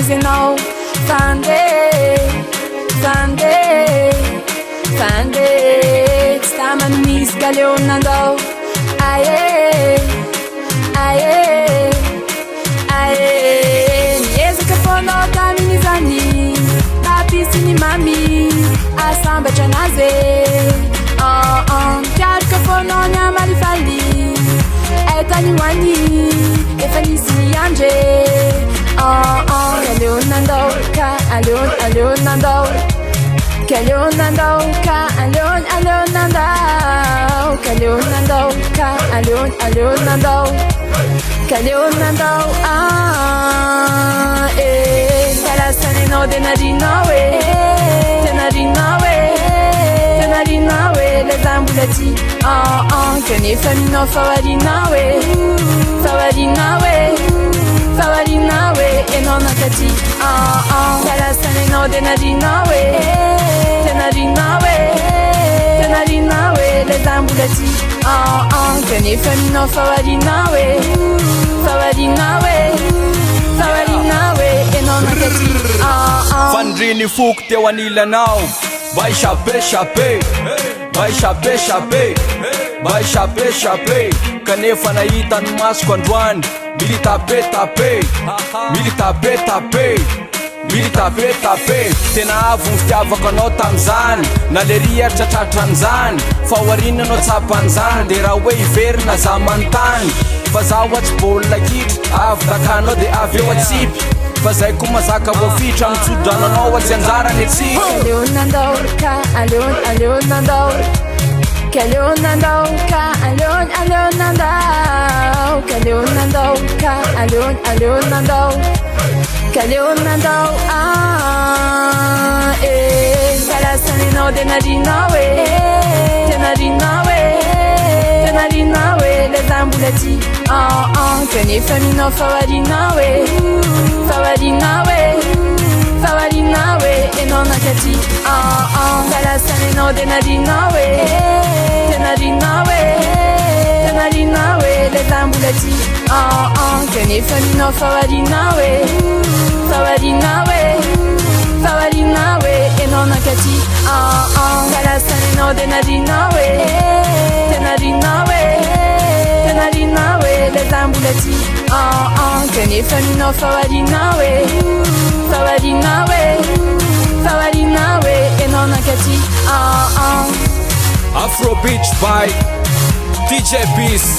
izy anao fande tsy tamany misy galeonandao miezaka fonao taminy zany tapisiny mami asambatra anazy mikaraka fonao ny amalifaly etany hoany efa nisy miandre galeonandao ka aleonandao Kaleonandao ka aleonandao Kaleonandao ka aleonandao Kaleonandao kalasanenao de narinao tenarinao le zambolati kanefa minao fawarinao enao nakati kalasanenao de narinao tenarinao le zambolati kanefa minao fawarinao enao nakati fandrini foko teo anilanao mba échappé kanefa nahitany masoko androany mily tape tena avo ny fitiavako anao tam'zany na le riaritra tratran'zany fa hoarinanao tsapan'zany de raha hoe iverina za manontany fa zaho atsy baolina kitra avy dakanao de avy eo atsipy fa zay koa mazaka voafitra mitsodrano atsy anjarany atsipy Kaleonandao ka aleonandao Kaleonandao ka aleonandao Kaleonandao ka aleonandao Kaleonandao kalasanenao de narinao tenarinao le zambolati kanefa minao fawarinao enao nakati kalasanenao de narinao tenarinao le zambolati kanefa minao fawarinao enao nakati kalasanenao de narinao tenarinao le zambolati kanefa minao fawarinao enao nakati Afro Beach by DJ Peace